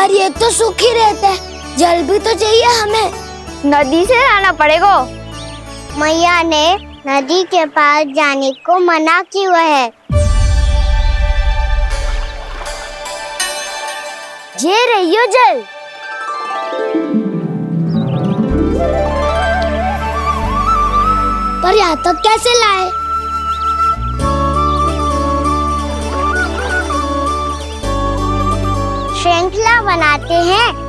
पर ये तो सूखी रहता है, जल भी तो चाहिए हमें। नदी से लाना पड़ेगा। मैया ने नदी के पास जाने को मना किया है। ये रहियो जल। पर यहाँ तक कैसे लाए? श्रृंखला बनाते हैं।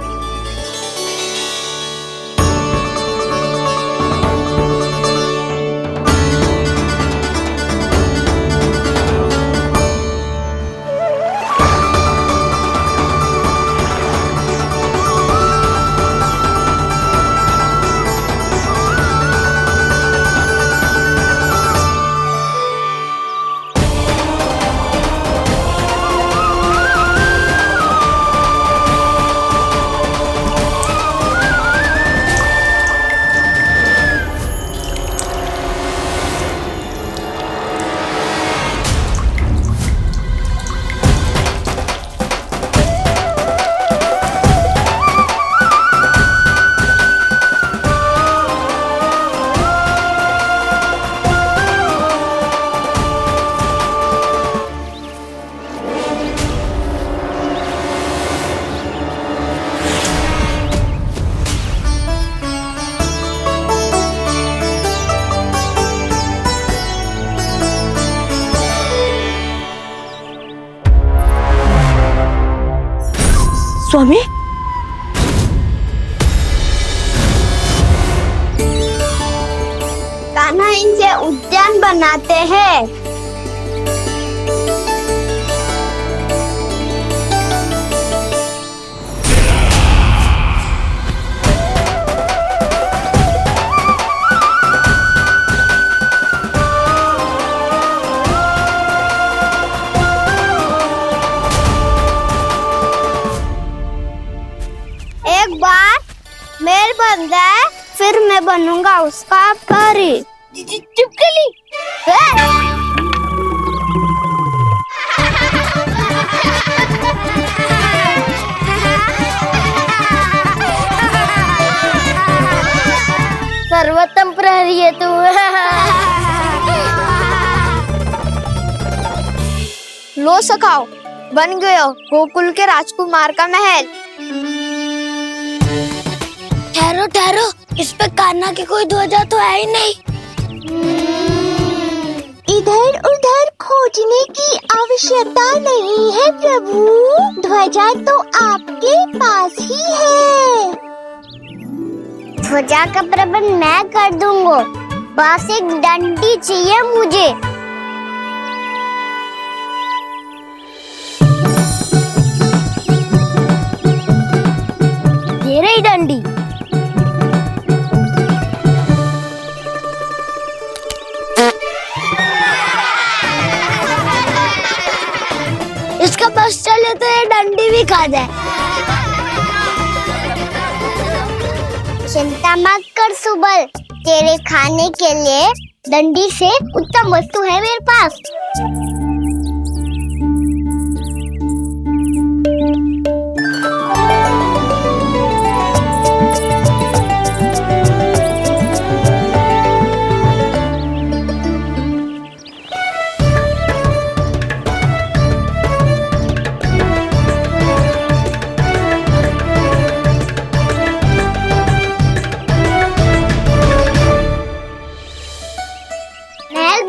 स्वामी, कान्हा इनसे उद्यान बनाते हैं। एक बार मेल बन जाए फिर मैं बनूंगा उसका परी। चुपकली। सर्वोत्तम प्रहरी है तू। लो सखाओ, बन गयो गोकुल के राजकुमार का महल। ठहरो ठहरो, इस पे कान्हा की कोई ध्वजा तो है ही नहीं। इधर उधर खोजने की आवश्यकता नहीं है प्रभु, ध्वजा तो आपके पास ही है। ध्वजा का प्रबंध मैं कर दूंगा, बस एक डंडी चाहिए मुझे। ये रही डंडी। इसका बस चले तो ये डंडी भी खा जाए। चिंता मत कर सुबल, तेरे खाने के लिए डंडी से उत्तम वस्तु है मेरे पास।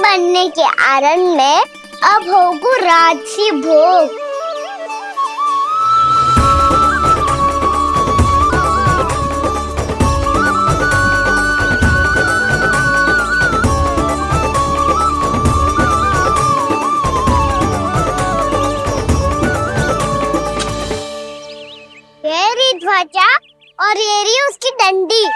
बनने के आरण में अब होगू राजसी भोग। ये रही ध्वजा और ये रही उसकी डंडी।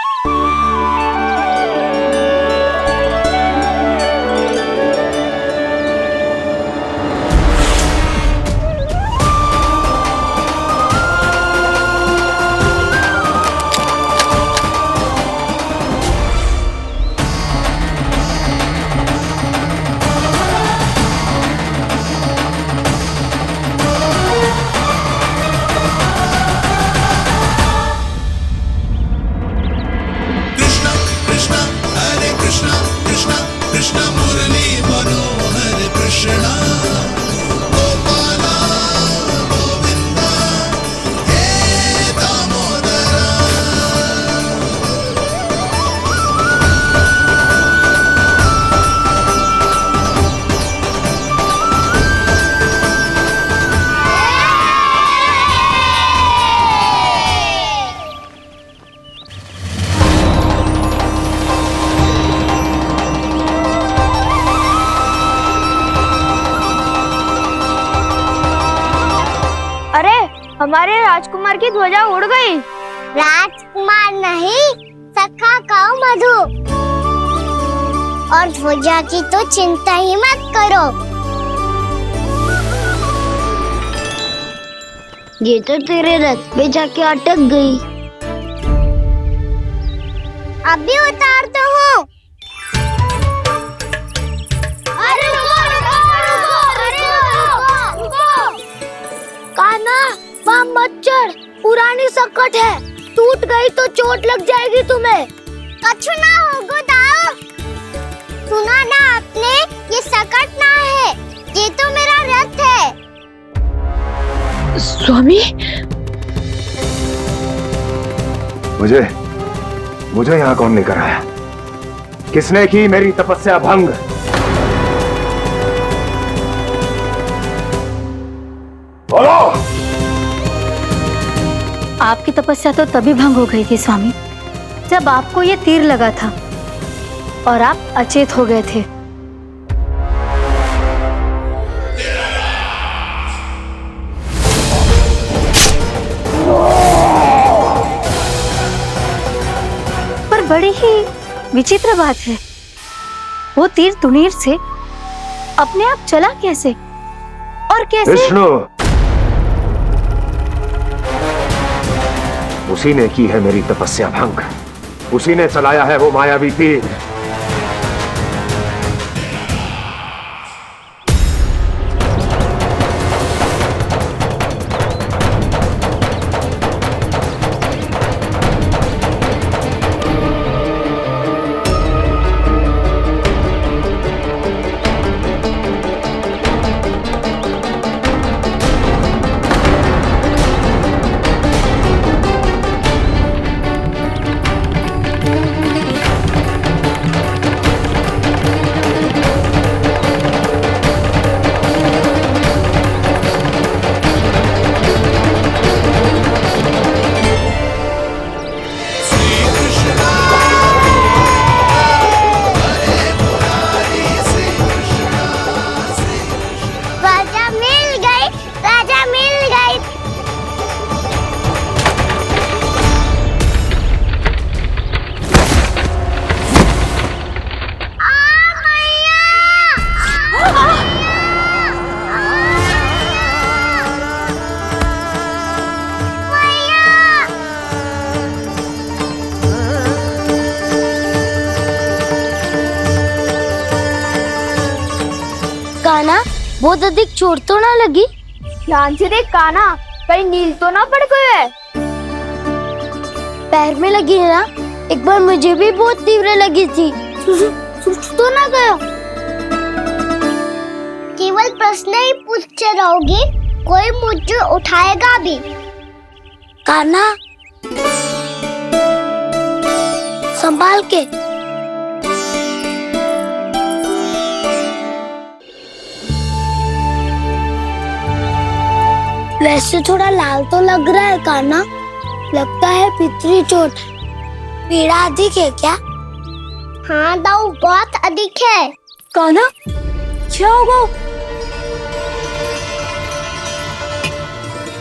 हमारे राजकुमार की ध्वजा उड़ गई। राजकुमार नहीं, सखा कहो मधु। और ध्वजा की तो चिंता ही मत करो। ये तो तेरे रथ पे जाके अटक गई। अभी उतारता हूँ। अरे कान्हा, वहाँ मत चढ़, पुरानी सकट है, टूट गई तो चोट लग जाएगी तुम्हें। कछु ना होगा दाऊ। सुना ना आपने, ये सकट ना है, ये तो मेरा रथ है। स्वामी, मुझे यहाँ कौन लेकर आया? किसने की मेरी तपस्या भंग? बोलो। आपकी तपस्या तो तभी भंग हो गई थी स्वामी, जब आपको ये तीर लगा था और आप अचेत हो गए थे। पर बड़ी ही विचित्र बात है, वो तीर तुनीर से अपने आप चला कैसे और कैसे? विष्णु, उसी ने की है मेरी तपस्या भंग, उसी ने चलाया है वो मायावी तीर। राजा मिल गई। कान्हा, बहुत अधिक चोट तो ना लगी? ध्यान से देख कान्हा, कहीं नील तो ना पड़ गए है। पैर में लगी है ना? एक बार मुझे भी बहुत तीव्र लगी थी। सूझ तो ना गया? केवल प्रश्न ही पूछते रहोगे, कोई मुझे उठाएगा भी? कान्हा, संभाल के। वैसे थोड़ा लाल तो लग रहा है कान्हा, लगता है पितरी चोट। पीड़ा अधिक है क्या? हाँ दाऊ, बहुत अधिक है। कान्हा, क्या होगा?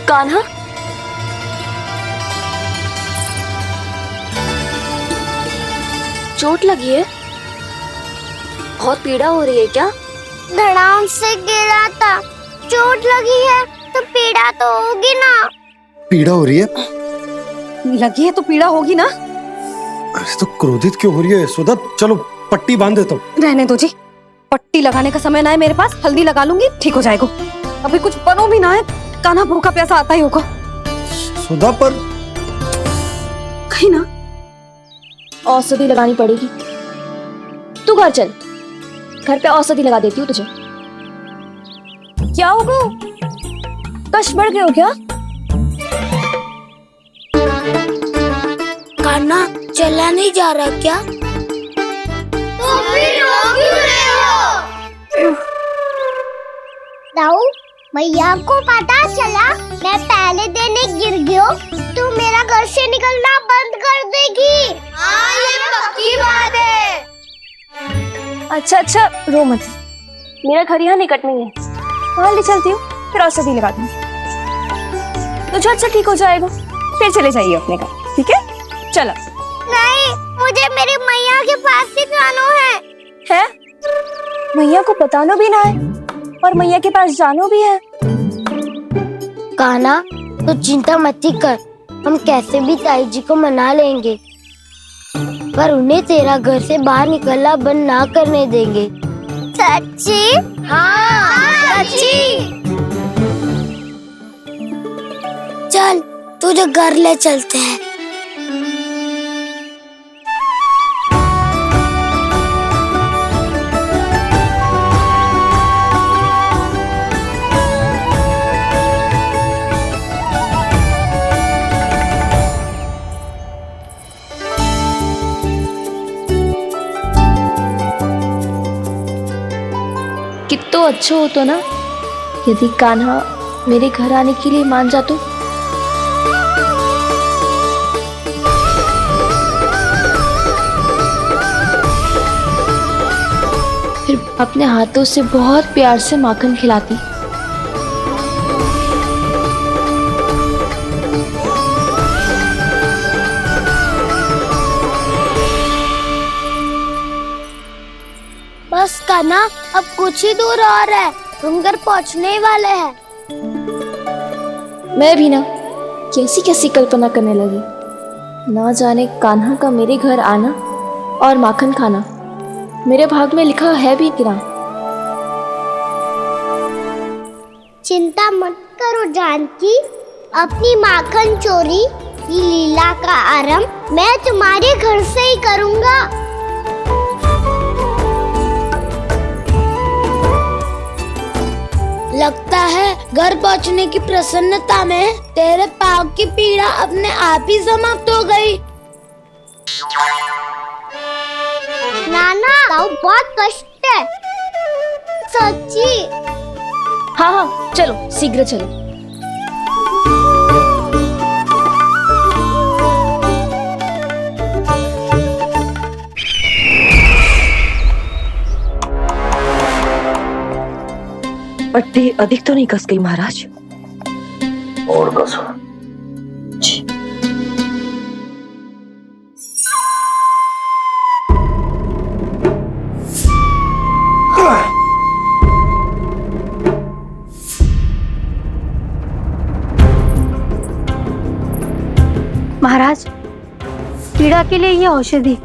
कान्हा, चोट लगी है? बहुत पीड़ा हो रही है क्या? धड़ाम से गिरा था, चोट लगी है तो पीड़ा तो होगी ना। पीड़ा हो रही है? लगी है तो पीड़ा होगी ना। अरे तो क्रोधित क्यों हो रही है यशोदा? चलो पट्टी बांध देता हूँ। रहने दो जी, पट्टी लगाने का समय ना है मेरे पास, हल्दी लगा लूंगी, ठीक हो जाएगा। अभी कुछ बनो भी ना है, कान्हा भूखा प्यासा आता ही होगा। सुधा पर कहीं ना औषधि लगानी पड़ेगी। तू घर चल, घर पे औषधि लगा देती हूँ तुझे। क्या होगा? कष्ट बढ़ गए हो क्या? कान्हा, चला नहीं जा रहा क्या? तो फिर रो क्यों रहे हो? दाऊ, मैया को पता चला मैं पहले दिन ही गिर गया तो मेरा घर से निकलना बंद कर देगी। हाँ, ये पक्की बात है। अच्छा, रो मत, मेरा घर यहाँ निकट में है, वहाँ ले चलती हूँ, फिर औषधि लगा दूंगी। तो झट से ठीक हो जाएगा। फिर चले जाइए अपने घर, ठीक है? चलो। नहीं, मुझे मेरी मैया के पास ही जाना है। मैया को बताना भी ना है और मैया के पास जानो भी है। कान्हा, तो चिंता मत ही कर, हम कैसे भी ताई जी को मना लेंगे, पर उन्हें तेरा घर से बाहर निकलना बंद ना करने देंगे। सच्ची? हाँ, सच्ची। चल तुझे घर ले चलते हैं। कितना अच्छा हो तो ना यदि कान्हा मेरे घर आने के लिए मान जा तो। फिर अपने हाथों से बहुत प्यार से माखन खिलाती। बस कान्हा, अब कुछ ही दूर और है, हम घर पहुंचने ही वाले हैं। मैं भी ना कैसी कैसी कल्पना करने लगी। ना जाने कान्हा का मेरे घर आना और माखन खाना मेरे भाग में लिखा है भी कि ना। चिंता मत करो जानकी, अपनी माखन चोरी की लीला का आरंभ मैं तुम्हारे घर से ही करूंगा। लगता है घर पहुंचने की प्रसन्नता में तेरे पाँव की पीड़ा अपने आप ही समाप्त हो गई। नाना, पाँव बहुत कष्ट है। सच्ची? हाँ हाँ, चलो शीघ्र चलो। पट्टी अधिक तो नहीं कस गई महाराज? और कसो। महाराज, पीड़ा के लिए ये औषधि।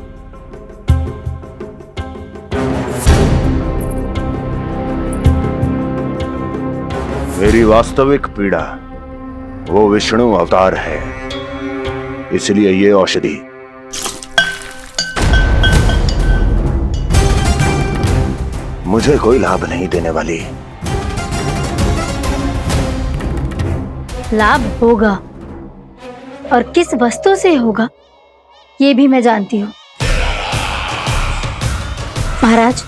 मेरी वास्तविक पीड़ा वो विष्णु अवतार है, इसलिए ये औषधि। मुझे कोई लाभ नहीं देने वाली। लाभ होगा, और किस वस्तु से होगा ये भी मैं जानती हूँ। महाराज,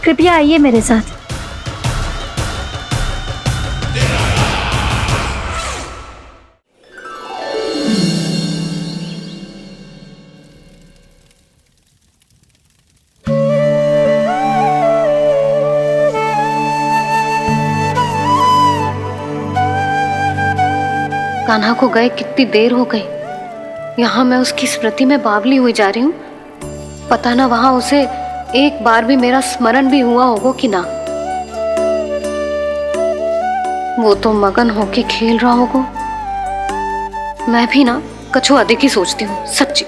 कृपया आइए मेरे साथ। कान्हा को गए कितनी देर हो गई। यहाँ मैं उसकी स्मृति में बावली हुई जा रही हूँ। पता ना वहां उसे एक बार भी मेरा स्मरण भी हुआ होगा कि ना। वो तो मगन होके खेल रहा होगा। मैं भी ना कछु अधिक ही सोचती हूँ, सच्ची।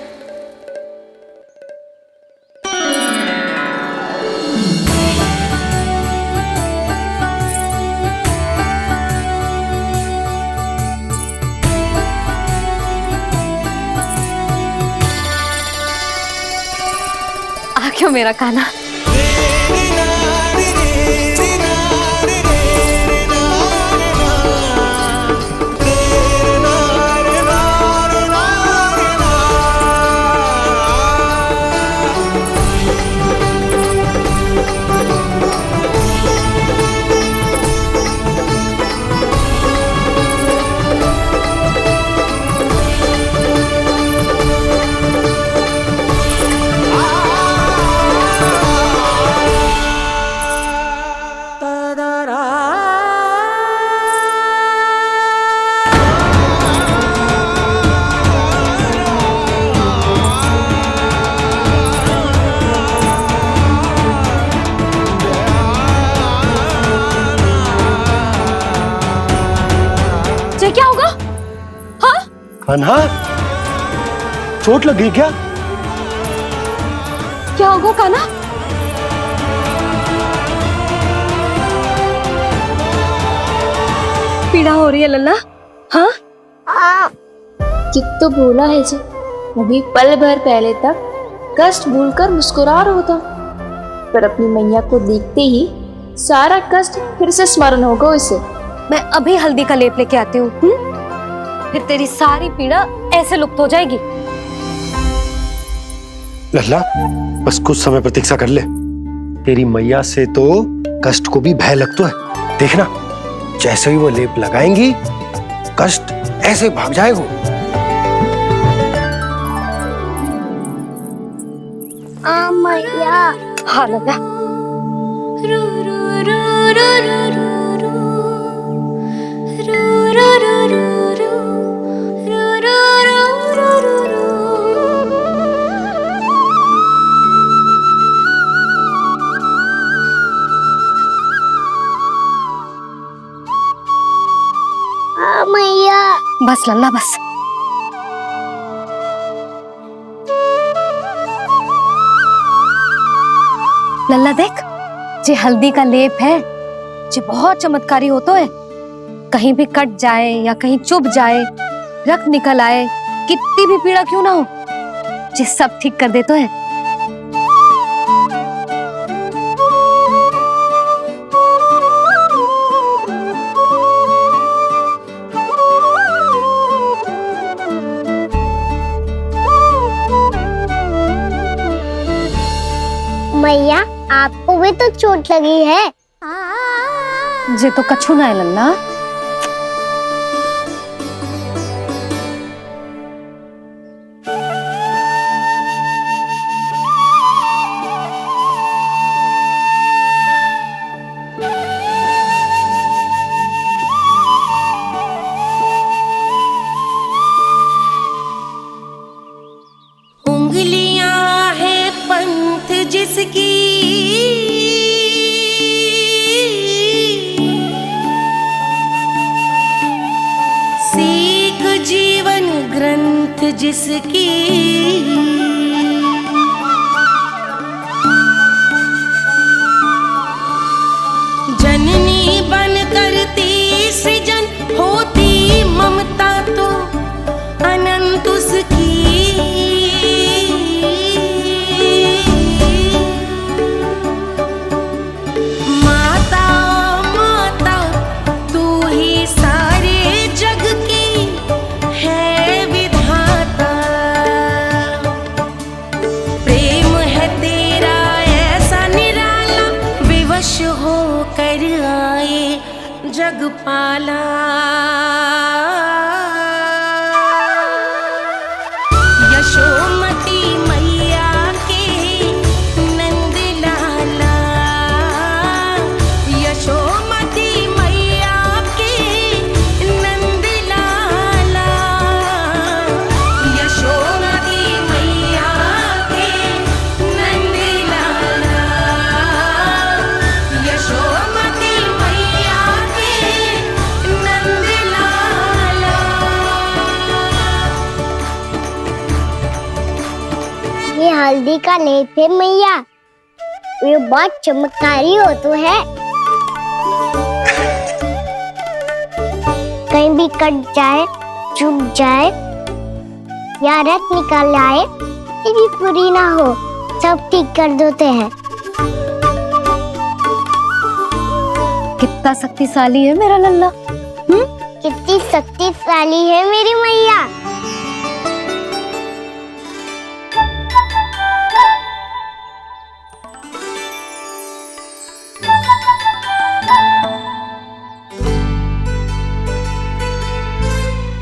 क्यों मेरा कान्हा? तुम्हें क्या होगा? हाँ? कान्हा, चोट लग गई क्या? क्या होगा कान्हा? पीड़ा हो रही है लल्ला? हाँ? कित तो बोला है जी, अभी पल भर पहले तक कष्ट भूलकर मुस्कुरा रहा था, पर अपनी मैया को देखते ही सारा कष्ट फिर से स्मरण होगा उसे। मैं अभी हल्दी का लेप लेके आती हूँ, फिर तेरी सारी पीड़ा ऐसे लुप्त हो जाएगी। लल्ला, बस कुछ समय प्रतीक्षा कर ले। तेरी मैया से तो कष्ट को भी भय लगता है। देखना, जैसे ही वो लेप लगाएंगी, कष्ट ऐसे भाग जाएगा। मैया। हाँ लल्ला। मैया। बस लल्ला बस। लल्ला देख, जे हल्दी का लेप है, जे बहुत चमत्कारी होता है। कहीं भी कट जाए या कहीं चुभ जाए, रक्त निकल आए, कितनी भी पीड़ा क्यों ना हो, जे सब ठीक कर देता है। मैया, आपको भी तो चोट लगी है। जे तो कछु ना है लल्ला। उंगलियां है पंथ जिसकी, सीख जीवन ग्रंथ जिसकी, जननी बन करती सृजन होती ममता तो अनंत उसकी। माता माता तू ही सारे जग की है विधाता, प्रेम है तेरा ऐसा निराला, विवश हो कर आए जग पाला। यशोमती मैया के नंद लाला, यशोमती मैया के नंद लाला, यशोमती मैया के नंद लाला, यशोमती मैया के नंद लाला। ये हल्दी का लेप है मैया, ये बहुत चमत्कारी हो तो है। कहीं भी कट जाए, चुभ जाए या रक्त निकल आए, ये भी पूरी ना हो, सब ठीक कर देते हैं। कितना शक्तिशाली है मेरा लल्ला। कितनी शक्तिशाली है मेरी मैया।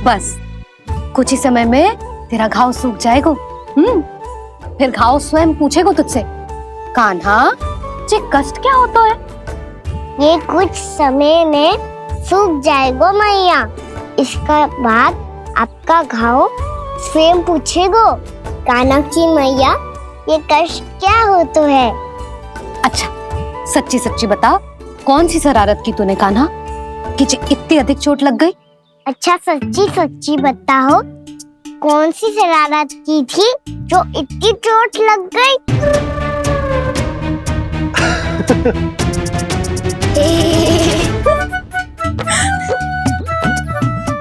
बस कुछ ही समय में तेरा घाव सूख जाएगा। फिर घाव स्वयं पूछेगा तुझसे, कान्हा जे कष्ट क्या होता है? ये कुछ समय में सूख जाएगा मैया। इसका बाद आपका घाव स्वयं पूछेगो, कान्हा की मैया ये कष्ट क्या होता है। अच्छा सच्ची सच्ची बता, कौन सी शरारत की तूने कान्हा कि जे इतनी अधिक चोट लग गई? अच्छा सच्ची सच्ची बताओ, कौन सी शरारत की थी जो इतनी चोट लग गई?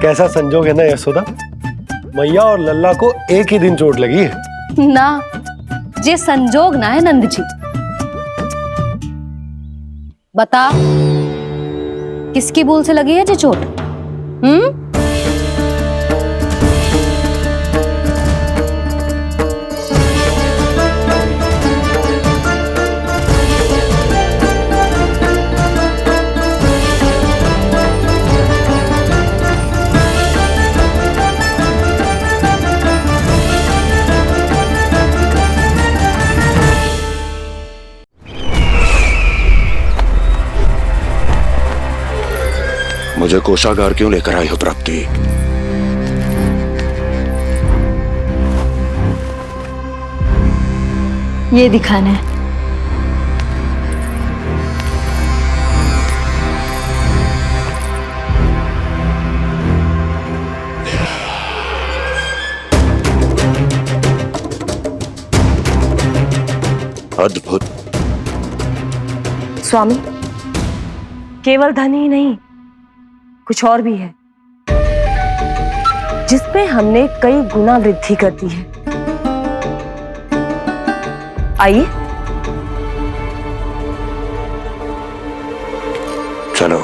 कैसा संजोग है ना यशोदा, मैया और लल्ला को एक ही दिन चोट लगी है। ना, ये संजोग ना है नंद जी। बता, किसकी भूल से लगी है ये चोट? मुझे कोषागार क्यों लेकर आई हो प्राप्ति? ये दिखाना है। अद्भुत। स्वामी, केवल धन ही नहीं, कुछ और भी है जिसपे हमने कई गुना वृद्धि कर दी है। आइए चलो।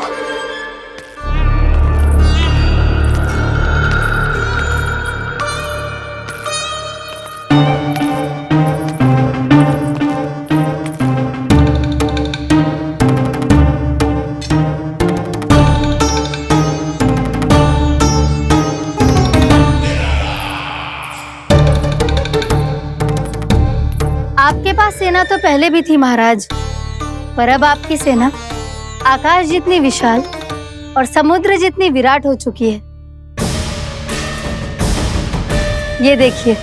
आपके पास सेना तो पहले भी थी महाराज, पर अब आपकी सेना आकाश जितनी विशाल और समुद्र जितनी विराट हो चुकी है। ये देखिए।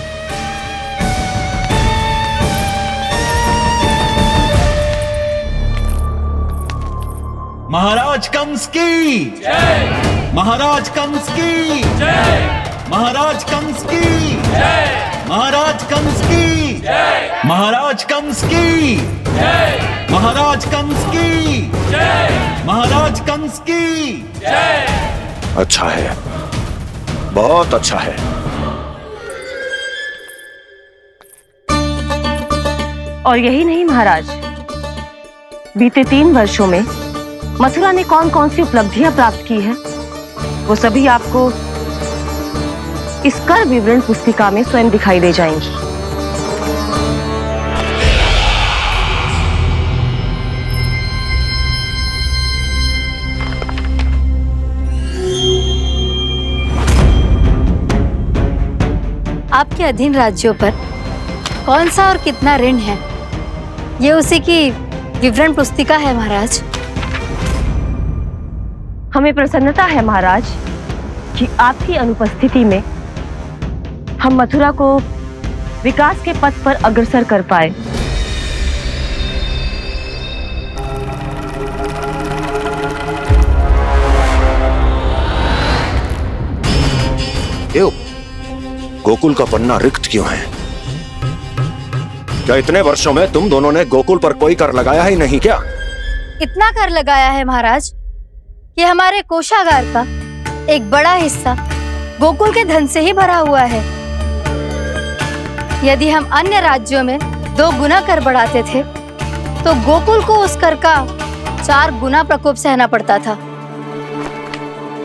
महाराज कंस की जय। महाराज कंस की जय। महाराज कंस की जय। महाराज कंस की जय। महाराज कंस की जय। महाराज कंस की जय। महाराज कंस की जय। अच्छा है, बहुत अच्छा है। और यही नहीं महाराज, बीते 3 वर्षों में मथुरा ने कौन कौन सी उपलब्धियां प्राप्त की है, वो सभी आपको इस कर विवरण पुस्तिका में स्वयं दिखाई दे जाएंगी। आपके अधीन राज्यों पर कौन सा और कितना ऋण है, ये उसी की विवरण पुस्तिका है महाराज। हमें प्रसन्नता है महाराज कि आपकी अनुपस्थिति में हम मथुरा को विकास के पथ पर अग्रसर कर पाए। क्यों? गोकुल का पन्ना रिक्त क्यों है? क्या इतने वर्षों में तुम दोनों ने गोकुल पर कोई कर लगाया ही नहीं क्या? इतना कर लगाया है महाराज कि हमारे कोषागार का एक बड़ा हिस्सा गोकुल के धन से ही भरा हुआ है। यदि हम अन्य राज्यों में 2 गुना कर बढ़ाते थे तो गोकुल को उस कर का 4 गुना प्रकोप सहना पड़ता था।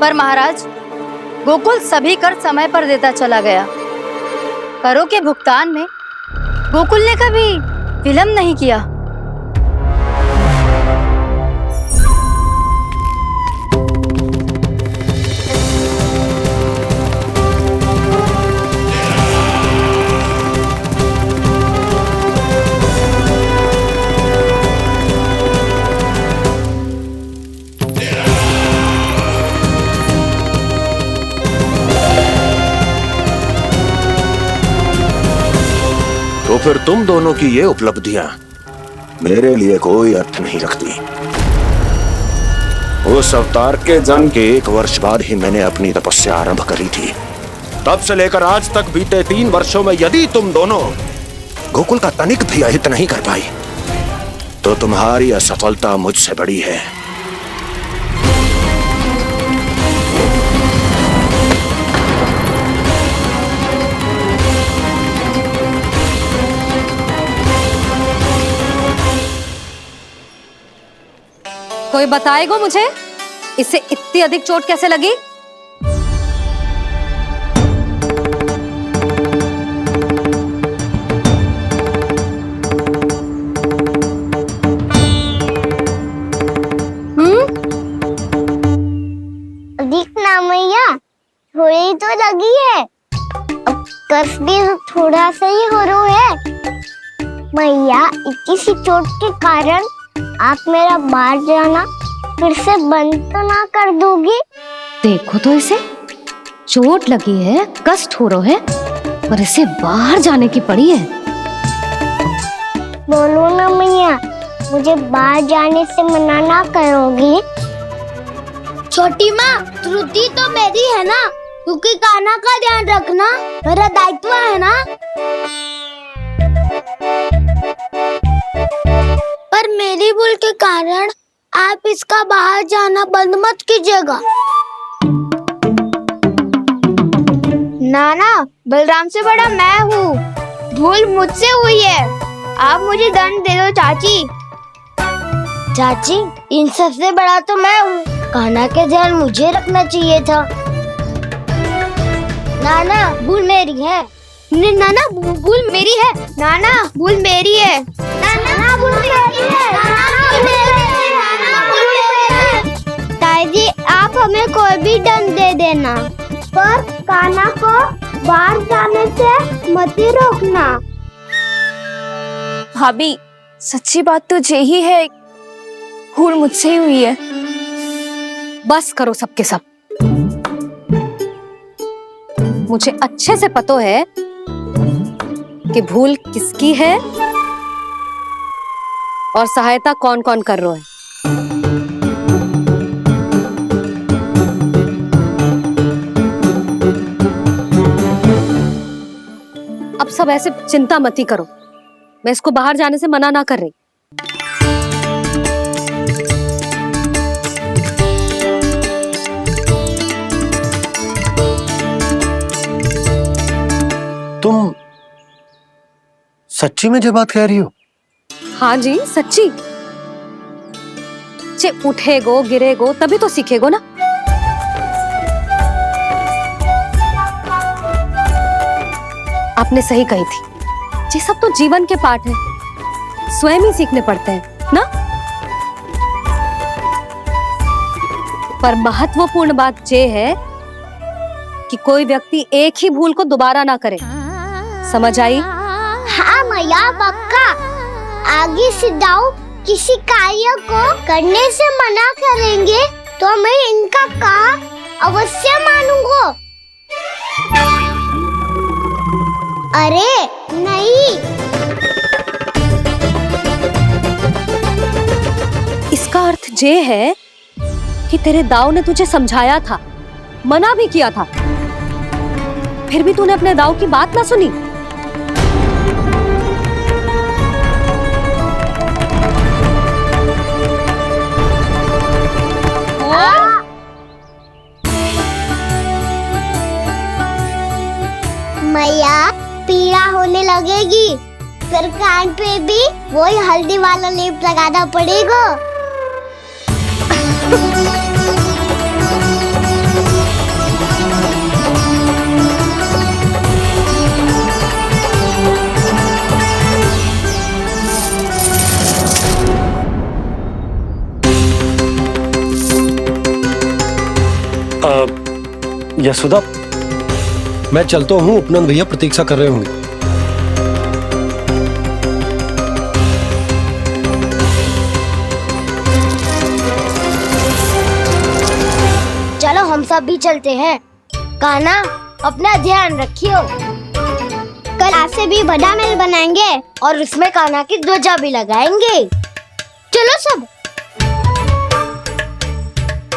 पर महाराज, गोकुल सभी कर समय पर देता चला गया। करों के भुगतान में गोकुल ने कभी विलंब नहीं किया। तो फिर तुम दोनों की ये उपलब्धियां मेरे लिए कोई अर्थ नहीं रखती। उस अवतार के जन्म के 1 वर्ष बाद ही मैंने अपनी तपस्या आरंभ करी थी। तब से लेकर आज तक बीते 3 वर्षों में यदि तुम दोनों गोकुल का तनिक भी अहित नहीं कर पाई तो तुम्हारी असफलता मुझसे बड़ी है। कोई बताएगा मुझे इसे इतनी अधिक चोट कैसे लगी? दिखना मैया, थोड़ी तो लगी है। अब कष्ट भी थोड़ा सा ही हो रहा है। मैया, इतनी सी चोट के कारण आप मेरा बाहर जाना फिर से बंद तो ना कर दोगी? देखो तो इसे, चोट लगी है, कष्ट हो रहा है, पर इसे बाहर जाने की पड़ी है। बोलो ना मैया, मुझे बाहर जाने से मना ना करोगी? छोटी माँ, त्रुटि तो मेरी है ना, क्योंकि कान्हा का ध्यान रखना मेरा दायित्व है ना। पर मेरी भूल के कारण आप इसका बाहर जाना बंद मत कीजिएगा। नाना, बलराम से बड़ा मैं हूँ, भूल मुझसे हुई है, आप मुझे दंड दे दो चाची। चाची, इन सबसे बड़ा तो मैं हूँ, कान्हा के ध्यान मुझे रखना चाहिए था। नाना, भूल मेरी है। नाना, भूल मेरी है। नाना, भूल मेरी है। नाना, भूल मेरी है। नाना, भूल मेरी है। नाना, भूल मेरी है। ताई जी, आप हमें कोई भी दंड दे देना, पर कान्हा को बाहर जाने से मत ही रोकना। भाभी, सच्ची बात तो यही है, भूल मुझसे ही हुई है। बस करो सबके सब। मुझे अच्छे से पता है कि भूल किसकी है और सहायता कौन कौन कर रहा है। अब सब ऐसे चिंता मत ही करो, मैं इसको बाहर जाने से मना ना कर रही। तुम सच्ची में जो बात कह रही हो? हाँ जी, सच्ची। जे उठेगो गिरेगो तभी तो सीखेगो ना। आपने सही कही थी, ये सब तो जीवन के पाठ है, स्वयं ही सीखने पड़ते हैं ना। पर महत्वपूर्ण बात ये है कि कोई व्यक्ति एक ही भूल को दोबारा ना करे, समझ आई? हाँ मैया, पक्का। आगे से जाओ किसी कार्य को करने से मना करेंगे तो मैं इनका कहा अवश्य मानूंगा। अरे नहीं, इसका अर्थ ये है कि तेरे दाऊ ने तुझे समझाया था, मना भी किया था, फिर भी तूने अपने दाऊ की बात ना सुनी। मैया, पीड़ा होने लगेगी, फिर कान पे भी वही हल्दी वाला लेप लगाना पड़ेगा। यशोदा, मैं चलता हूँ, उपनंद भैया प्रतीक्षा कर रहे होंगे। चलो हम सब भी चलते हैं। कान्हा, अपना ध्यान रखियो। कल आज से भी बड़ा महल बनाएंगे और उसमें कान्हा की ध्वजा भी लगाएंगे। चलो सब।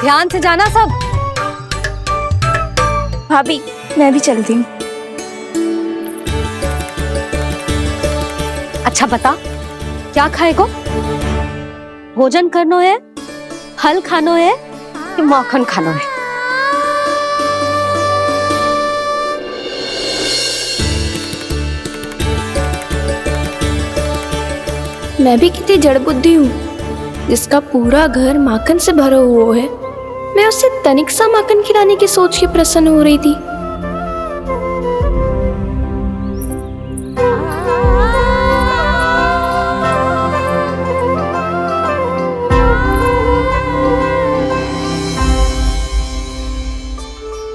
ध्यान से जाना सब। भाभी मैं भी चलती हूँ। अच्छा बता, क्या खाएगो? भोजन करनो है, फल खानो है कि माखन खानो है? मैं भी कितनी जड़ बुद्धि हूँ जिसका पूरा घर माखन से भरा हुआ है। मैं उससे तनिक सा माखन खिलाने की सोच के प्रसन्न हो रही थी।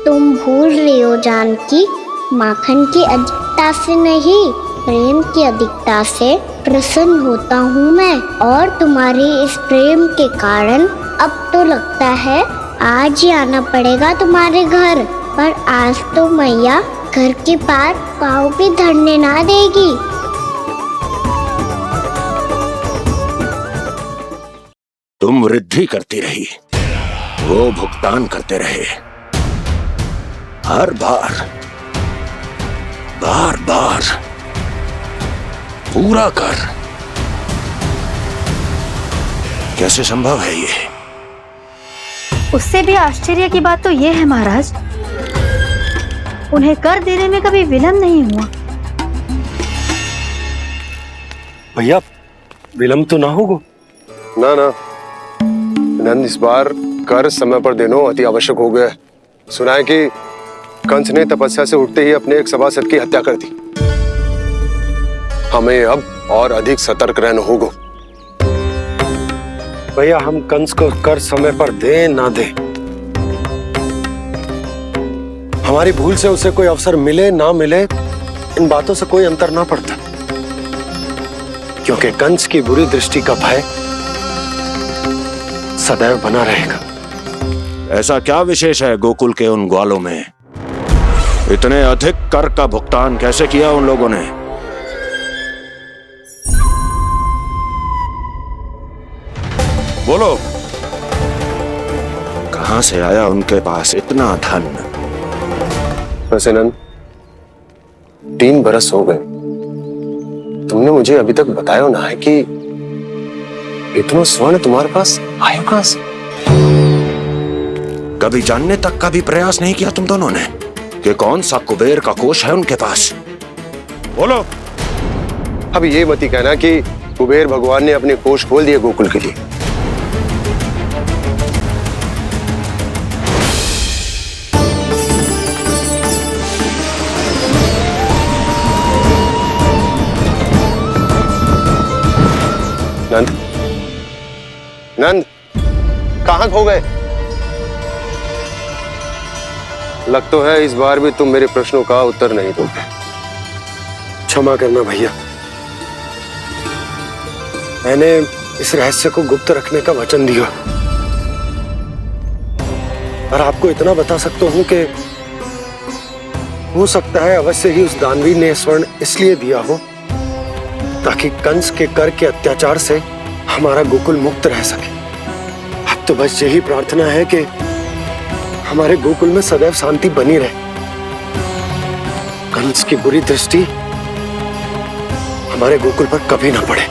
तुम भूल रही हो जानकी, माखन की अधिकता से नहीं, प्रेम की अधिकता से प्रसन्न होता हूँ मैं। और तुम्हारे इस प्रेम के कारण अब तो लगता है आज ही आना पड़ेगा तुम्हारे घर। पर आज तो मैया घर के पार पाँव भी धरने ना देगी। तुम वृद्धि करती रही, वो भुगतान करते रहे। हर बार बार बार पूरा कर। कैसे संभव है ये? उससे भी आश्चर्य की बात तो ये है महाराज, उन्हें कर देने में कभी विलंब नहीं हुआ। भैया विलंब तो ना होगा? ना ना नंद, इस बार कर समय पर देना अति आवश्यक हो गया है। सुना है कि कंस ने तपस्या से उठते ही अपने एक सभासद की हत्या कर दी। हमें अब और अधिक सतर्क रहना होगा। भैया हम कंस को कर समय पर दे ना दे, हमारी भूल से उसे कोई अवसर मिले ना मिले, इन बातों से कोई अंतर ना पड़ता। क्योंकि कंस की बुरी दृष्टि का भय सदैव बना रहेगा। ऐसा क्या विशेष है गोकुल के उन ग्वालों में? इतने अधिक कर का भुगतान कैसे किया उन लोगों ने? बोलो, कहां से आया उनके पास इतना धन? वैसे नंद, 3 बरस हो गए, तुमने मुझे अभी तक बताया ना है कि इतना स्वर्ण तुम्हारे पास आया कहां से? कभी जानने तक का भी प्रयास नहीं किया तुम दोनों ने कि कौन सा कुबेर का कोष है उनके पास? बोलो। अब ये मत ही कहना कि कुबेर भगवान ने अपने कोष खोल दिए गोकुल के लिए। नंद, नंद, कहां खो गए? लग तो है इस बार भी तुम मेरे प्रश्नों का उत्तर नहीं दोगे। क्षमा करना भैया, मैंने इस रहस्य को गुप्त रखने का वचन दिया। और आपको इतना बता सकता हूं कि हो सकता है अवश्य ही उस दानवीर ने स्वर्ण इसलिए दिया हो ताकि कंस के कर के अत्याचार से हमारा गोकुल मुक्त रह सके। अब तो बस यही प्रार्थना है कि हमारे गोकुल में सदैव शांति बनी रहे, कंस की बुरी दृष्टि हमारे गोकुल पर कभी ना पड़े।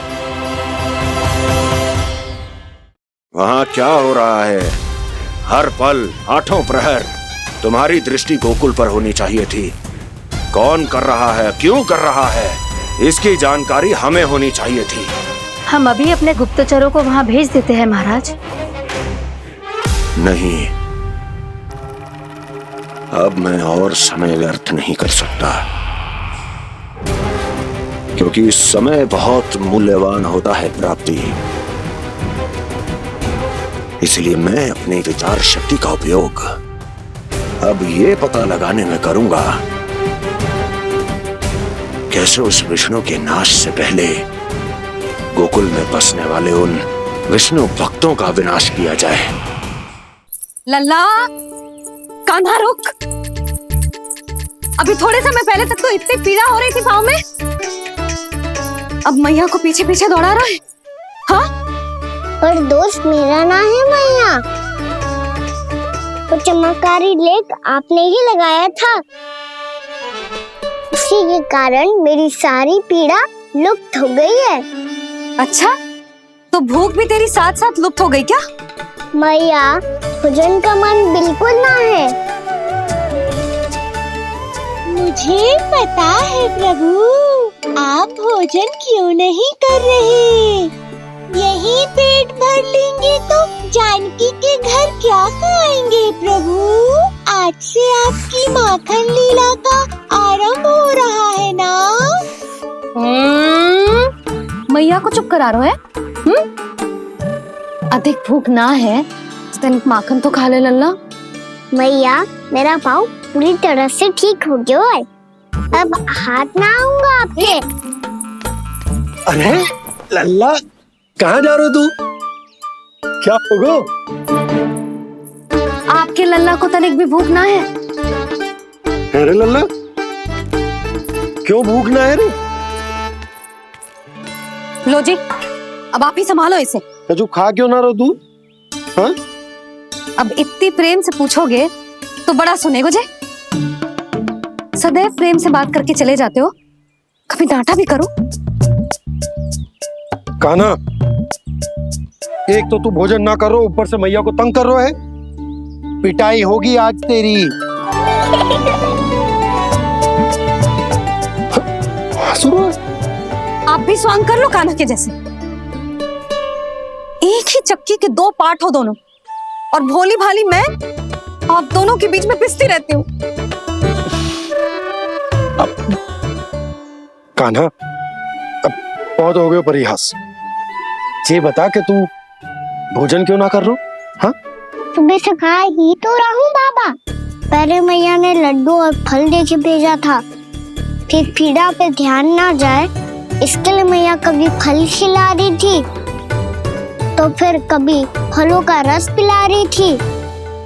वहां क्या हो रहा है? हर पल, आठों प्रहर तुम्हारी दृष्टि गोकुल पर होनी चाहिए थी। कौन कर रहा है, क्यों कर रहा है, इसकी जानकारी हमें होनी चाहिए थी। हम अभी अपने गुप्तचरों को वहां भेज देते हैं महाराज। नहीं, अब मैं और समय व्यर्थ नहीं कर सकता, क्योंकि समय बहुत मूल्यवान होता है प्राप्ति। इसलिए मैं अपनी विचार शक्ति का उपयोग अब ये पता लगाने में करूंगा कैसे उस विष्णु के नाश से पहले गोकुल में बसने वाले उन विष्णु भक्तों का विनाश किया जाए। लल्ला, कान्हा रुक। अभी थोड़े समय पहले तक तो इतनी पीड़ा हो रही थी पाँव में, अब मैया को पीछे पीछे दौड़ा रहा है। हाँ, पर दोष मेरा ना है मैया, वो चमत्कारी लेप आपने ही लगाया था। उसी के कारण मेरी सारी पीड़ा लुप्त हो गई है। अच्छा, तो भूख भी तेरी साथ साथ लुप्त हो गई क्या? मैया, भोजन का मन बिल्कुल ना है। मुझे पता है प्रभु, आप भोजन क्यों नहीं कर रहे। यही पेट भर लेंगे तो जानकी के घर क्या खाएंगे प्रभु। आज से आपकी माखन लीला का आरंभ हो रहा है ना। मैया को चुप करा रहे है? अधिक भूख ना है तो तनिक माखन तो खा ले लल्ला। मैया, मेरा पाँव पूरी तरह से ठीक हो गया है। अब हाथ ना आऊंगा आपके। अरे लल्ला, कहाँ जा रहे हो तू? क्या होगा? आपके लल्ला को तनिक भी भूख ना है? अरे लल्ला, क्यों भूख ना है रे? लो जी, अब आप ही संभालो इसे। तू खा क्यों ना रहो तू? हाँ? अब इतनी प्रेम से पूछोगे तो बड़ा सुनेगो जे। सदैव प्रेम से बात करके चले जाते हो, कभी डांटा भी करो। कान्हा, एक तो तू भोजन ना कर रहा, ऊपर से मैया को तंग कर रहा है। पिटाई होगी आज तेरी। आप भी स्वांग कर लो कान्हा के जैसे। एक ही चक्की के दो पार्ट हो दोनों, और भोली भाली मैं आप दोनों के बीच में पिसती रहती हूँ। कान्हा, अब बहुत हो गए परिहास। ये बता कि तू भोजन क्यों ना कर रहा? हाँ? सुबह से खा ही तो रहा हूँ बाबा। पहले मैया ने लड्डू और फल दे के भेजा था, फिर पीड़ा पे ध्यान ना जाए इसके लिए मैया कभी फल खिला रही थी तो फिर कभी फलों का रस पिला रही थी।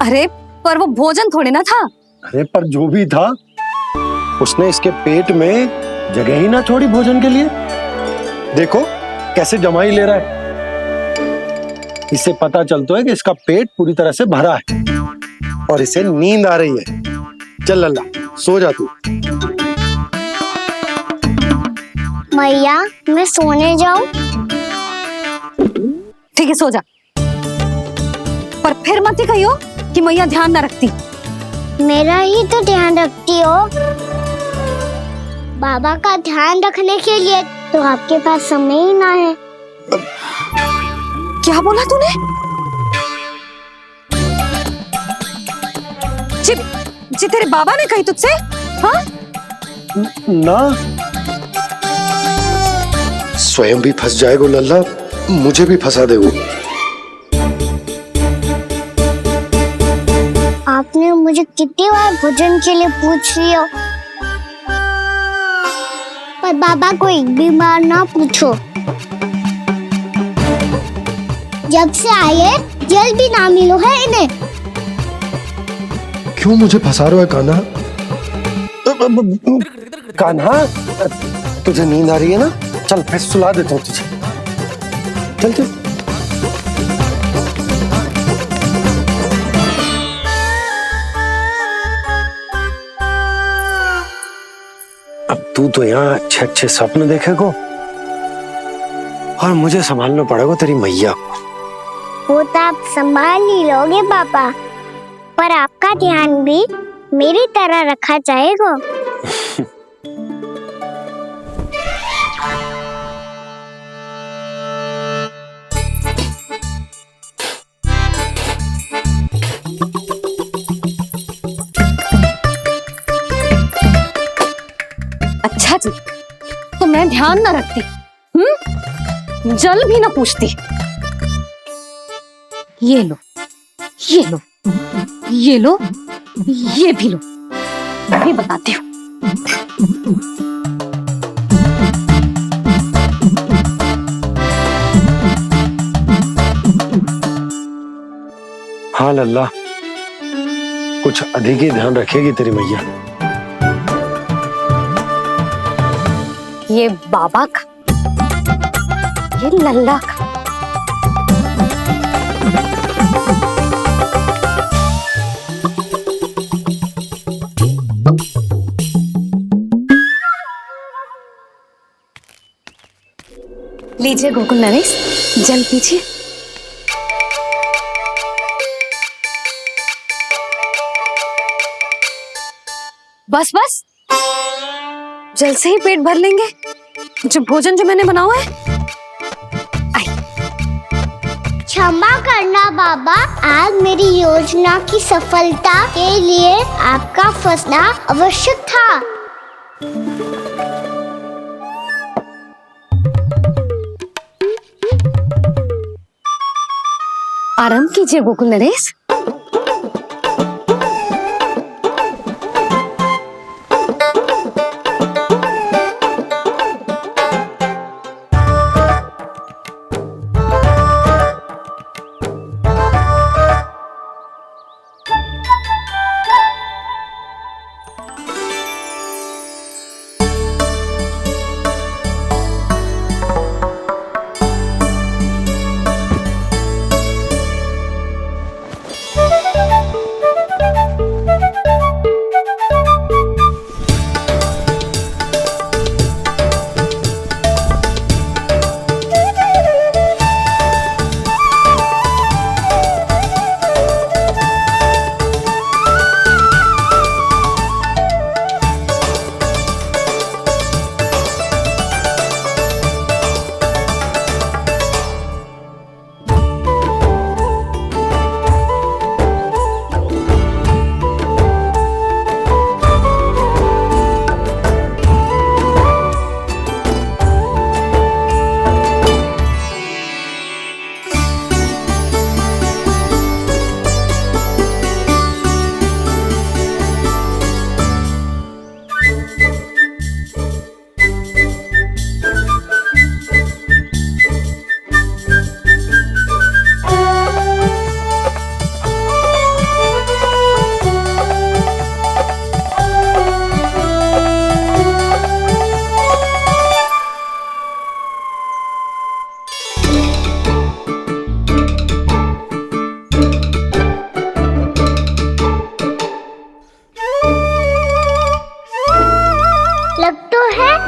अरे पर वो भोजन थोड़े ना था। अरे पर जो भी था, उसने इसके पेट में जगह ही ना छोड़ी भोजन के लिए। देखो कैसे जमाई ले रहा है। इससे पता चलता है कि इसका पेट पूरी तरह से भरा है और इसे नींद आ रही है। चल लल्ला, सो जा तू। मैया, मैं सोने जाऊं? ठीक है, सो जा, पर फिर मत ही कहियो कि मैया ध्यान ना रखती। मेरा ही तो ध्यान रखती हो। बाबा का ध्यान रखने के लिए तो आपके पास समय ही ना है। क्या बोला तूने? जी तेरे बाबा ने कही तुझसे? हाँ? ना, स्वयं भी फंस जाएगा लल्ला, मुझे भी फंसा देगो। आपने मुझे कितनी बार भोजन के लिए पूछ लिया, पर बाबा को एक भी बार ना पूछो। जब से आए जल भी ना मिलो है इन्हें। क्यों मुझे फंसा रहा है कान्हा? कान्हा, तुझे नींद आ रही है ना? चल मैं सुला देता हूँ तुझे। चल चल। अब तू तो यहाँ अच्छे अच्छे सपने देखेगो और मुझे संभालना पड़ेगा तेरी मैया को। वो तो आप संभाल ही लोगे पापा, पर आपका ध्यान भी मेरी तरह रखा जाएगा। अच्छा जी, तो मैं ध्यान ना रखती, जल भी ना पूछती। ये लो, ये लो, ये लो, ये भी लो, मैं भी बताती हूँ। हाँ लल्ला, कुछ अधिक ही ध्यान रखेगी तेरी मैया। ये बाबा का, ये लल्ला का। लीजिए गोकुल नरेश, जल पीजिए। बस बस, जल से ही पेट भर लेंगे। जो भोजन जो मैंने बनाया है। क्षमा करना बाबा, आज मेरी योजना की सफलता के लिए आपका फंसना आवश्यक था। आराम कीजिए गोकुल नरेश।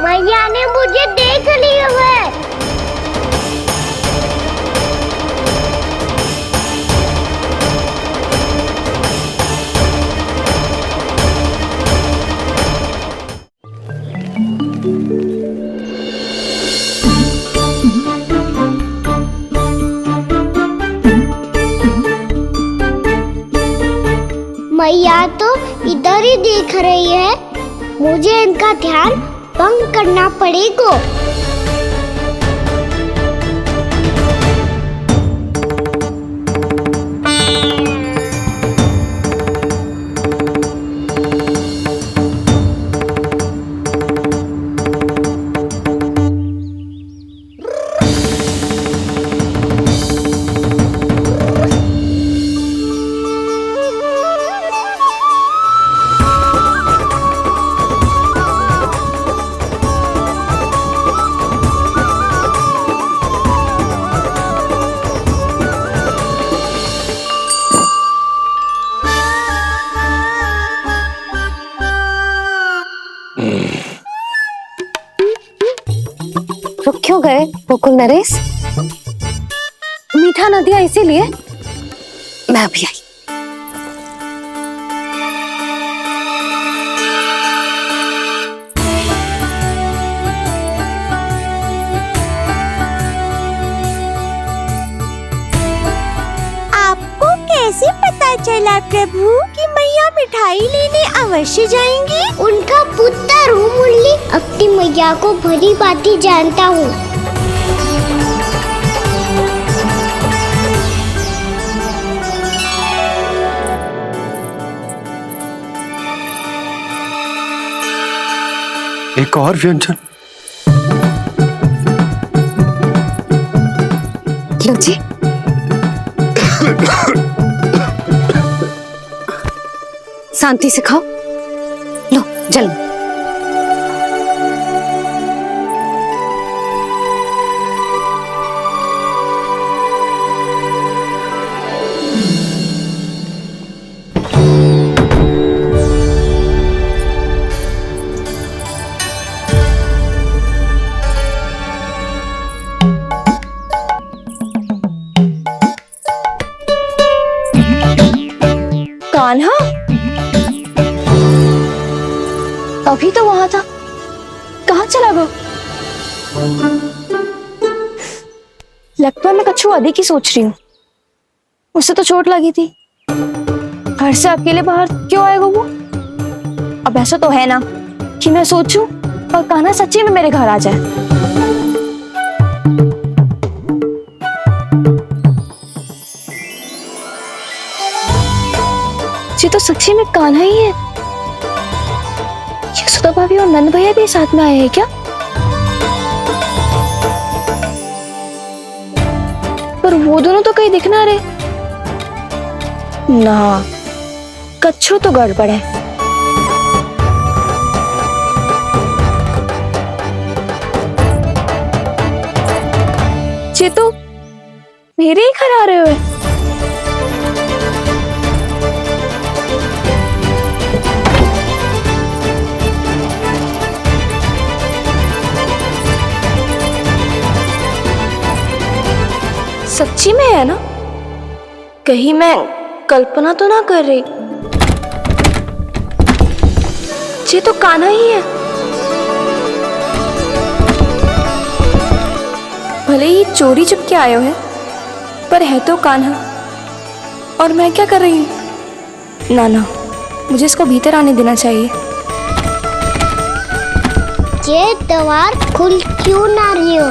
मैया ने मुझे देख लिया है। मैया तो इधर ही देख रही है, मुझे इनका ध्यान भंग करना पड़ेगा। रुक क्यों गए गोकुल नरेश? मीठा न दिया इसीलिए मैं अभी आई। आपको कैसे पता चला प्रभु कि मैया मिठाई लेने अवश्य जाएंगी? उनका पुत्र हूँ मुरली, अपनी मैया को भली भांति जानता हूँ। एक और व्यंजन। लो जी। शांति से खाओ। लो जल। अभी तो वहां था, कहाँ चला गया? लगता है मैं कच्छू आदि की सोच रही हूँ। उसे तो चोट लगी थी, घर से अकेले बाहर क्यों आएगा वो? अब ऐसा तो है ना कि मैं सोचूं और कान्हा सच्ची में मेरे घर आ जाए। ये तो सच्ची में कान्हा ही है। यशोदा भाभी और नंद भैया भी साथ में आए हैं क्या? पर वो दोनों तो कहीं दिख ना रहे। ना, कच्छू तो गड़बड़ है। ये तो मेरे ही घर आ रहे हुए। सच्ची में है ना? कहीं मैं कल्पना तो ना कर रही? ये तो कान्हा ही है। भले ही चोरी चुप के आए हैं, पर है तो कान्हा। और मैं क्या कर रही हूँ? ना ना, मुझे इसको भीतर आने देना चाहिए। ये दीवार खुल क्यों ना रही हो?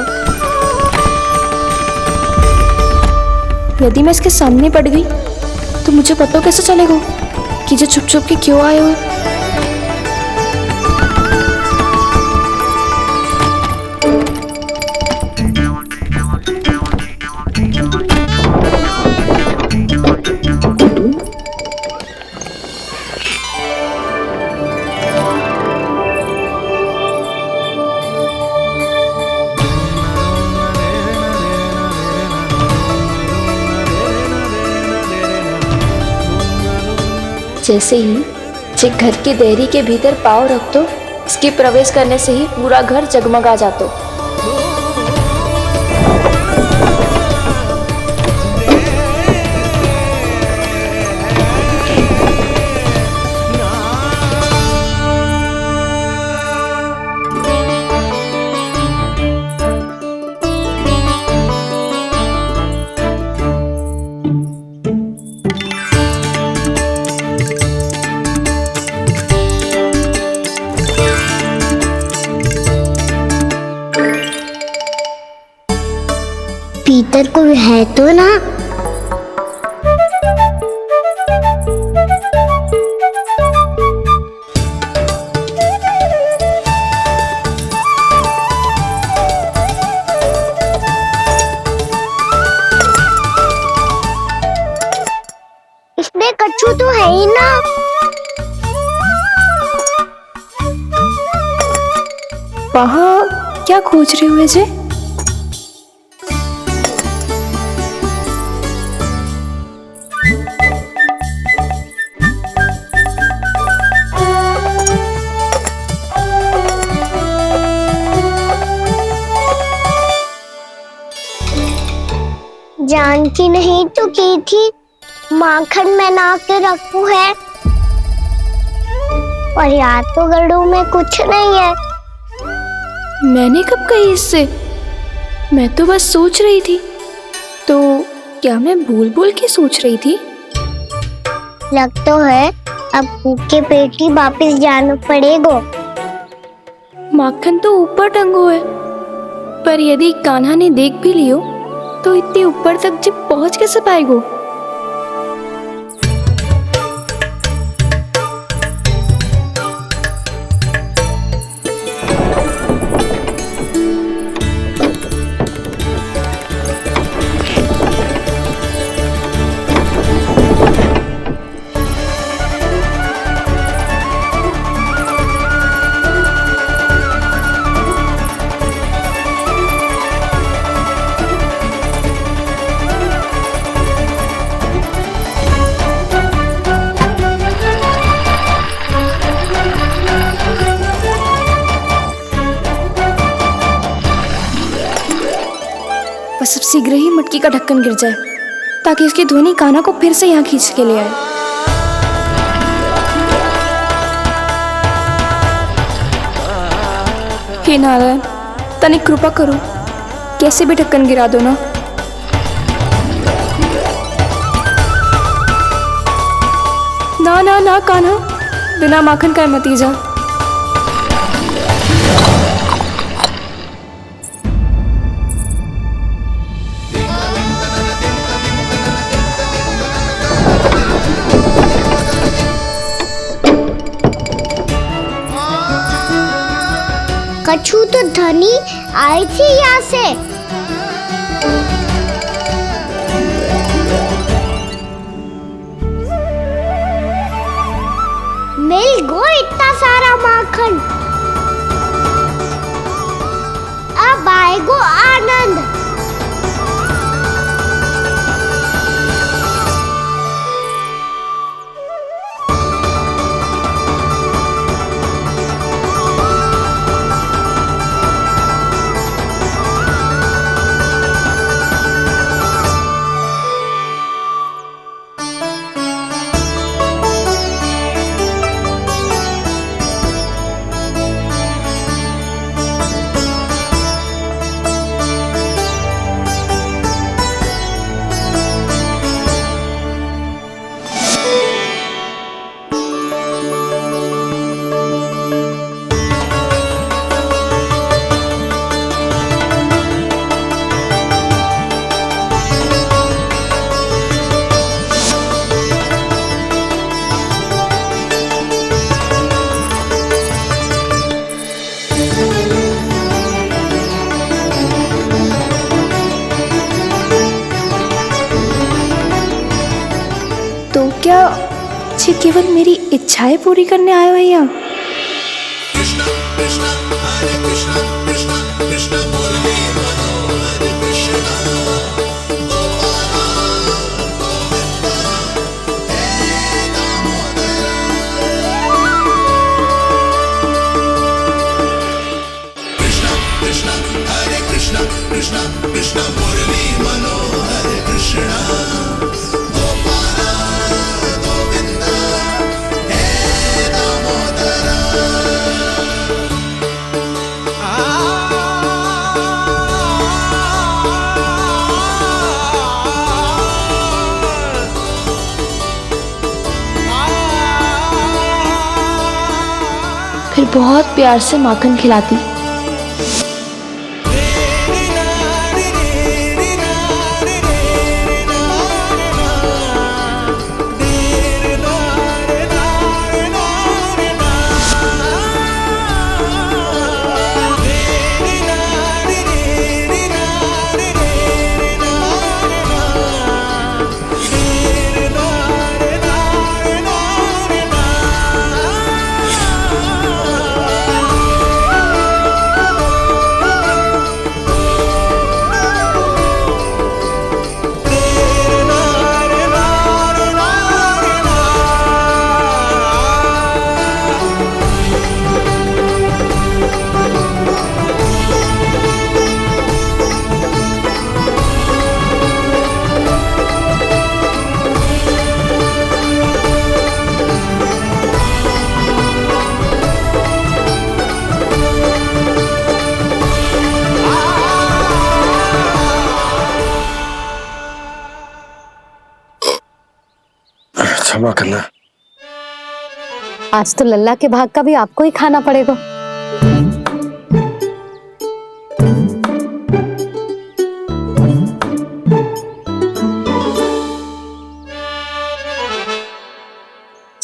यदि मैं इसके सामने पड़ गई तो मुझे पता कैसे चलेगा कि ये छुप छुप के क्यों आए हुए? जैसे ही जे घर की देहरी के भीतर पाँव रख दो, इसके प्रवेश करने से ही पूरा घर जगमगा जातो। भीतर कोई है तो ना? इसमें कच्छू तो है ही ना। वहाँ क्या खोज रहे हुए जे? जानती नहीं तो की थी माखन में ना के रखू है, और याद तो गड़ू में कुछ नहीं है। मैंने कब कही इससे? मैं तो बस सोच रही थी। तो क्या मैं भूल भूल के सोच रही थी? लग तो है अब भूखे पेट ही वापिस जाना पड़ेगा। माखन तो ऊपर टंगो है, पर यदि कान्हा ने देख भी लियो तो इतने ऊपर तक जब पहुंच कैसे पाएगो? बस अब शीघ्र ही मटकी का ढक्कन गिर जाए ताकि इसकी ध्वनि कान्हा को फिर से यहाँ खींच के ले आए। हे नारायण, तनिक कृपा करो, कैसे भी ढक्कन गिरा दो ना। ना ना ना कान्हा, बिना माखन का मत ही जा। कछु तो धनी आई थी यहाँ से। मिल गो इतना सारा माखन। अब आएगो आनंद। तो क्या ये केवल मेरी इच्छाएं पूरी करने आए हो यहाँ? फिर बहुत प्यार से माखन खिलाती। क्षमा करना। आज तो लल्ला के भाग का भी आपको ही खाना पड़ेगा।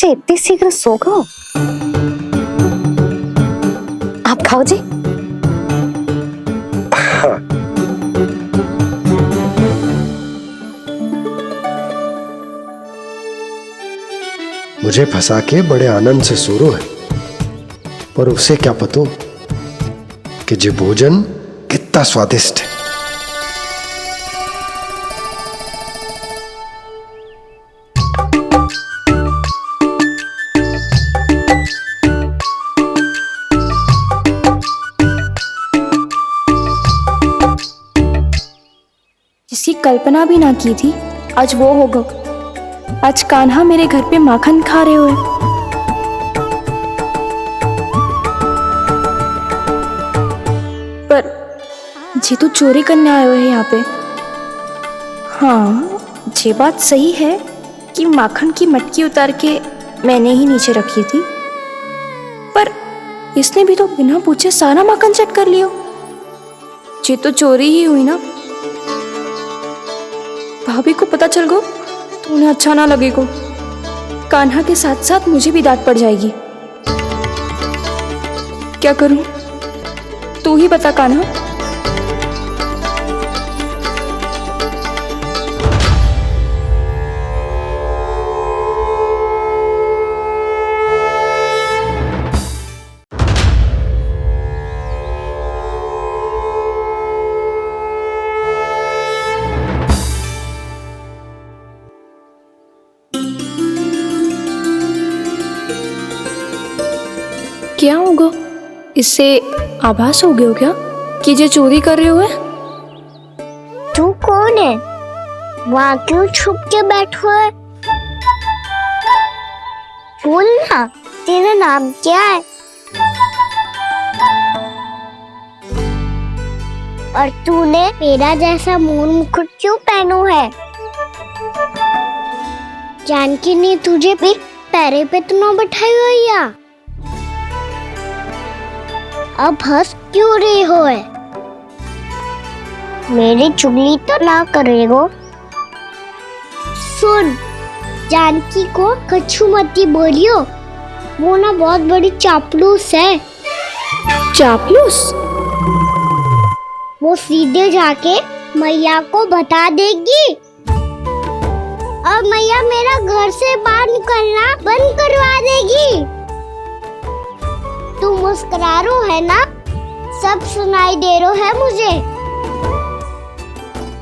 इतनी शीघ्र सो गो? आप खाओ जी। हाँ। मुझे फंसा के बड़े आनंद से सो रो है, पर उसे क्या पता कि ये भोजन कितना स्वादिष्ट है। जिसकी कल्पना भी ना की थी, आज वो होगा। आज कान्हा मेरे घर पे माखन खा रहे हुए। जी तो चोरी करने आए हुए हैं यहाँ पे। हाँ, ये बात सही है कि माखन की मटकी उतार के मैंने ही नीचे रखी थी, पर इसने भी तो बिना पूछे सारा माखन चट कर लिया। ये तो चोरी ही हुई ना। भाभी को पता चल गो तो उन्हें अच्छा ना लगेगा। कान्हा के साथ साथ मुझे भी डांट पड़ जाएगी। क्या करूं? तू ही बता कान्हा। क्या होगा? इससे आभास हो गया क्या कि ये चोरी कर रहे हुए? तू कौन है? वहाँ क्यों छुप के बैठो है? बोल ना, तेरा नाम क्या है? और तूने मेरा जैसा मोर मुकुट क्यों पहनो है? जानकी ने तुझे भी पैरे पे तो ना बैठाई हुई है। अब हंस क्यों रही हो है? मेरी चुगली तो ना करेगो। सुन, जानकी को कछु मती बोलियो, वो ना बहुत बड़ी चापलूस है। चापलूस? वो सीधे जाके मैया को बता देगी और मैया मेरा घर से बाहर निकलना बंद करवा देगी। तू मुस्कुरा रो है ना? सब सुनाई दे रो है मुझे।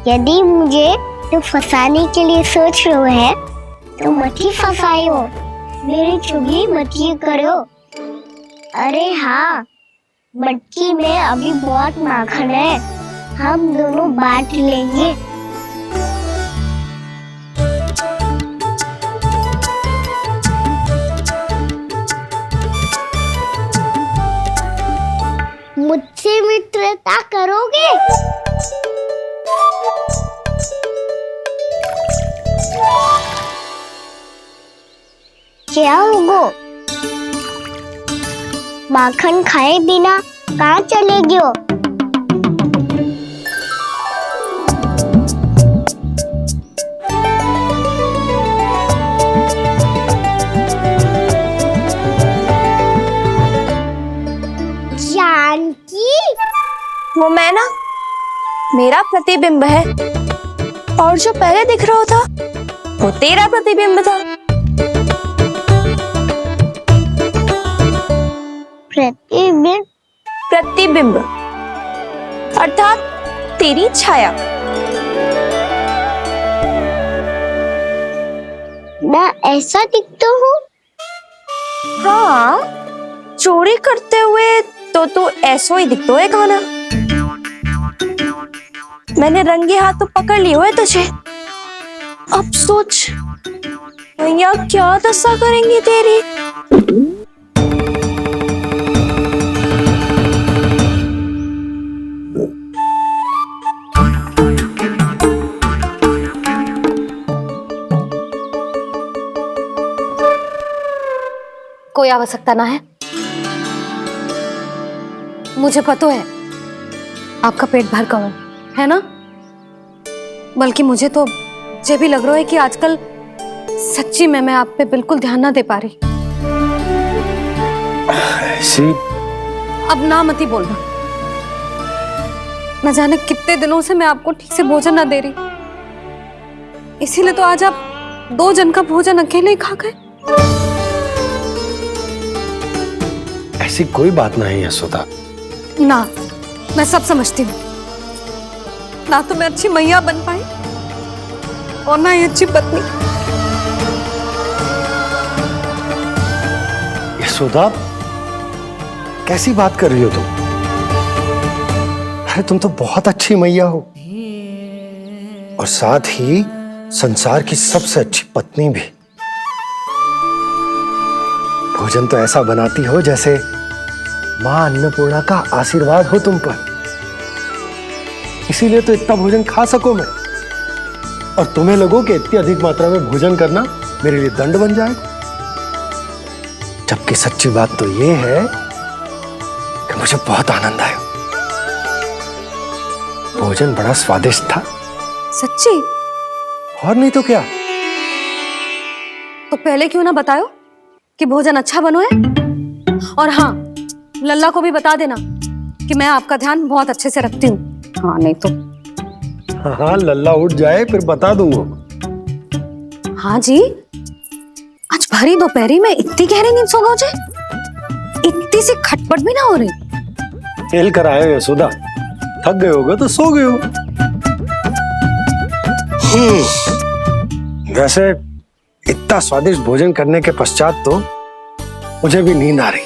यदि मुझे तो फंसाने के लिए सोच रो है तो मत ही फंसायो, मेरी चुगली मत ही करो। अरे हाँ, मटकी में अभी बहुत माखन है, हम दोनों बांट लेंगे। मुझसे मित्रता करोगे? क्या होगो? माखन खाए बिना कहाँ चलेगी हो? जानकी? वो मैं ना, मेरा प्रतिबिंब है, और जो पहले दिख रहा था वो तेरा प्रतिबिंब था। प्रतिबिंब? प्रतिबिंब अर्थात तेरी छाया। मैं ऐसा दिखता हूँ? हाँ, चोरी करते हुए तो तू ऐसा ही दिखता है कान्हा। मैंने रंगे हाथ तो पकड़ लिए हुए तुझे। अब सोच भैया क्या दशा करेंगी तेरी। कोई आवश्यकता ना है, मुझे पता है आपका पेट भर का है ना। बल्कि मुझे तो ये भी लग रहा है कि आजकल सच्ची में मैं आप पे बिल्कुल ध्यान ना दे पा रही। ऐसी अब ना मत ही बोलना। न जाने कितने दिनों से मैं आपको ठीक से भोजन ना दे रही, इसीलिए तो आज आप 2 जन का भोजन अकेले ही खा गए। ऐसी कोई बात नहीं है यशोदा। ना, मैं सब समझती हूँ। ना तो मैं अच्छी मैया बन पाई और ना ही अच्छी पत्नी। यशोदा, कैसी बात कर रही हो तुम? अरे तुम तो बहुत अच्छी मैया हो और साथ ही संसार की सबसे अच्छी पत्नी भी। भोजन तो ऐसा बनाती हो जैसे मां अन्नपूर्णा का आशीर्वाद हो तुम पर। इसीलिए तो इतना भोजन खा सकूं मैं, और तुम्हें लोगों के इतनी अधिक मात्रा में भोजन करना मेरे लिए दंड बन जाएगा। जबकि सच्ची बात तो ये है कि मुझे बहुत आनंद आया। भोजन बड़ा स्वादिष्ट था। सच्ची? और नहीं तो क्या। तो पहले क्यों ना बताओ कि भोजन अच्छा बनो है। और हाँ, लल्ला को भी बता देना कि मैं आपका ध्यान बहुत अच्छे से रखती हूँ। हाँ नहीं तो। हाँ, लल्ला उठ जाए फिर बता दूंगा। हाँ जी, आज भरी दोपहरी में इतनी गहरी नींद सो गए? इतनी सी खटपट भी ना हो रही? खेल कर आए हो यशोदा, थक गए होगे तो सो गए हो। वैसे इतना स्वादिष्ट भोजन करने के पश्चात तो मुझे भी नींद आ रही।